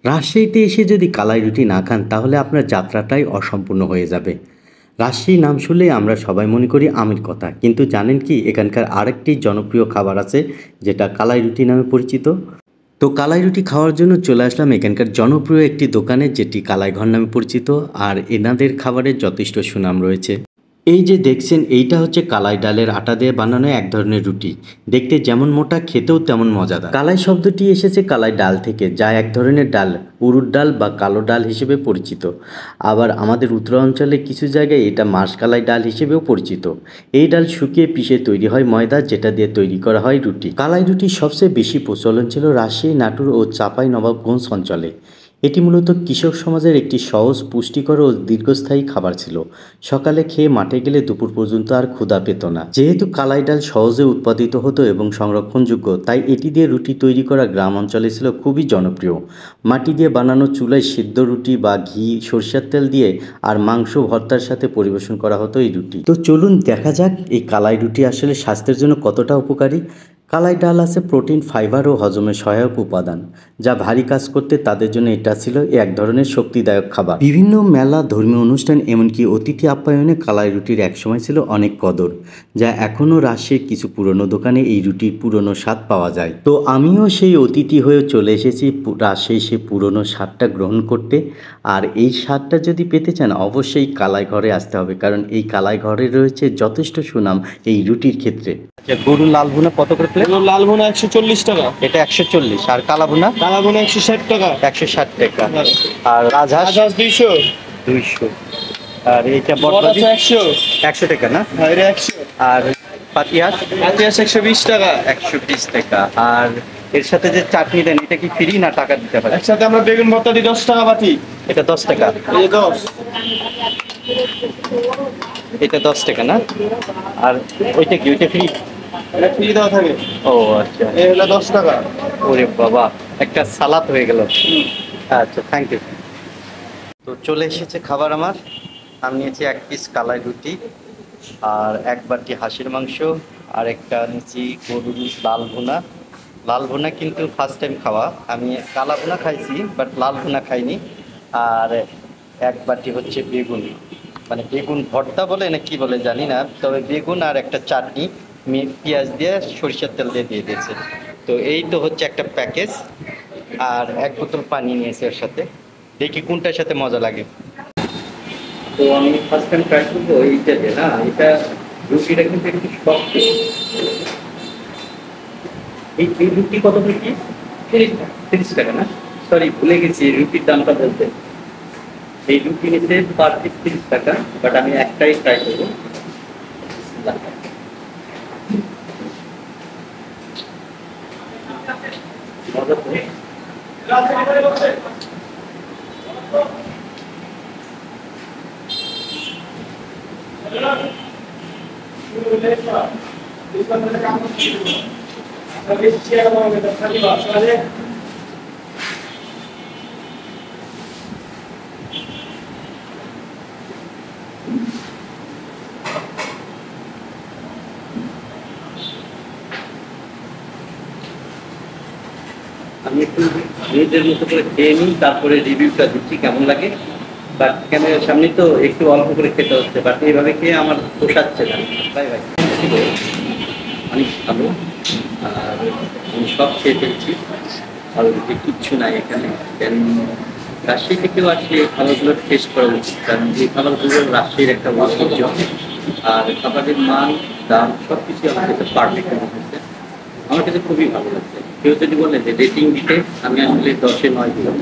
রাজশাহীতে এসে যদি কালাই রুটি না খান তাহলে আপনার যাত্রাটাই অসম্পূর্ণ হয়ে যাবে। রাজশাহী নাম শুনলেই আমরা সবাই মনে করি আমের কথা, কিন্তু জানেন কি এখানকার আরেকটি জনপ্রিয় খাবার আছে যেটা কালাই রুটি নামে পরিচিত। তো কালাই রুটি খাওয়ার জন্য চলে আসলাম এখানকার জনপ্রিয় একটি দোকানে, যেটি কালাই ঘর নামে পরিচিত। আর এনাদের খাবারের যথেষ্ট সুনাম রয়েছে। এই যে দেখছেন, এইটা হচ্ছে কালাই ডালের আটা দিয়ে বানানো এক ধরনের রুটি। দেখতে যেমন মোটা, খেতেও তেমন মজাদার। কালাই শব্দটি এসেছে কালাই ডাল থেকে, যা এক ধরনের ডাল, উড়ুর ডাল বা কালো ডাল হিসেবে পরিচিত। আবার আমাদের উত্তরাঞ্চলে কিছু জায়গায় এটা মাষকালাই ডাল হিসেবেও পরিচিত। এই ডাল শুকিয়ে পিষে তৈরি হয় ময়দা, যেটা দিয়ে তৈরি করা হয় রুটি। কালাই রুটির সবচেয়ে বেশি প্রচলন ছিল রাজশাহী, নাটোর ও চাঁপাইনবাবগঞ্জ অঞ্চলে। এটি মূলত কৃষক সমাজের একটি সহজ, পুষ্টিকর ও দীর্ঘস্থায়ী খাবার ছিল। সকালে খেয়ে মাঠে গেলে দুপুর পর্যন্ত আর ক্ষুধা পেত না। যেহেতু কালাই ডাল সহজে উৎপাদিত হতো এবং সংরক্ষণযোগ্য, তাই এটি দিয়ে রুটি তৈরি করা গ্রাম অঞ্চলে ছিল খুবই জনপ্রিয়। মাটি দিয়ে বানানো চুলায় সিদ্ধ রুটি বা ঘি, সরষের তেল দিয়ে আর মাংস ভর্তার সাথে পরিবেশন করা হতো এই রুটি। তো চলুন দেখা যাক এই কালাই রুটি আসলে স্বাস্থ্যের জন্য কতটা উপকারী। কালাই ডাল আছে প্রোটিন, ফাইবার ও হজমে সহায়ক উপাদান, যা ভারী কাজ করতে তাদের জন্য এটা ছিল এক ধরনের শক্তিদায়ক খাবার। বিভিন্ন মেলা, ধর্মীয় অনুষ্ঠান, এমনকি অতিথি আপ্যায়নে কালাই রুটির একসময় ছিল অনেক কদর, যা এখনও রাজশাহীর কিছু পুরনো দোকানে এই রুটির পুরনো স্বাদ পাওয়া যায়। তো আমিও সেই অতিথি হয়ে চলে এসেছি রাজশাহী সেই পুরনো স্বাদটা গ্রহণ করতে। আর এই স্বাদটা যদি পেতে চান অবশ্যই কালাই ঘরে আসতে হবে, কারণ এই কালাই ঘরে রয়েছে যথেষ্ট সুনাম এই রুটির ক্ষেত্রে। গরুর লাল ভুনা কত করে প্লেট? গরুর লাল ভুনা 140 টাকা। এটা 140। আর কালা ভুনা? কালা ভুনা 160 টাকা। 160 টাকা। আর রাজহাঁস? রাজহাঁস 200। 200। আর এইটা বড় 100। 100 টাকা না? হ্যাঁ, এটা 100। আর পাতিয়াস? পাতিয়াস 120 টাকা। 120 টাকা। আর এর সাথে যে চাটনি দেন, এটা কি ফ্রি না টাকা দিতে হয়? একসাথে আমরা বেগুন ভর্তা দিই 10 টাকা বাটি। এটা 10 টাকা। এই 10। এটা 10 টাকা না? আর ওইটা কি, ওইটা ফ্রি? এটা ফ্রি দেওয়া থাকে। ও আচ্ছা। এই হলো 10 টাকা। ওরে বাবা, একটা সালাদ হয়ে গেল। আচ্ছা, থ্যাংক ইউ। তো চলে এসেছে খাবার আমার। আমি নিয়েছি 1 পিস কালাই রুটি, আর 1 বাটি হাঁসের মাংস, আর একটা নিয়েছি গরুর লাল ভুনা। লাল ভুনা কিন্তু ফার্স্ট টাইম খাওয়া, আমি কালা ভুনা খাইছি বাট লাল ভুনা খাইনি। আর 1 বাটি হচ্ছে বেগুন, মানে বেগুন ভর্তা বলে না কি বলে জানি না, তবে বেগুন আর একটা চাটনি পেঁয়াজ দিয়ে সরিষার তেল দিয়ে দিয়ে দিয়েছে। তো এই তো হচ্ছে একটা প্যাকেজ। আর 1 বোতল পানি নিয়েছে এর সাথে, দেখি কোনটার সাথে মজা লাগে। তো আমি ফার্স্ট টাইম ট্রাই করবো এইটা দিয়ে। না, এটা রুটিটা কিন্তু একটু শক্ত। এই রুটি কত করে পিস? 30 টাকা না? সরি, ভুলে গেছি রুটির দামটা বলতে। এই রুটি নিতে পার পিস 30 টাকা, বাট আমি একটাই ট্রাই করবো। মজা তো। আমি একটু নিজের মতো করে খেয়ে নিই, তারপরে রিভিউটা দিচ্ছি কেমন লাগে। বাট ক্যামেরার সামনে তো একটু অল্প করে খেতে হচ্ছে, বাট এইভাবে খেয়ে আমার পোষাচ্ছে না। Bye bye. অনেক ভালো। আর আমি সব খেয়ে ফেলছি, আর কিচ্ছু নাই এখানে। দেন রাজশাহী থেকেও আসলে এই খাবারগুলো টেস্ট করা উচিত, কারণ এই খাবারগুলো রাজশাহীর একটা ঐতিহ্য। আর খাবারের মান, দাম সব কিছু আমার কাছে পারফেক্ট মনে হয়েছে। আমার কাছে খুবই ভালো লাগছে। কেউ যদি বলে যে রেটিং দিতে, আমি আসলে 10-এ 9 দিলাম।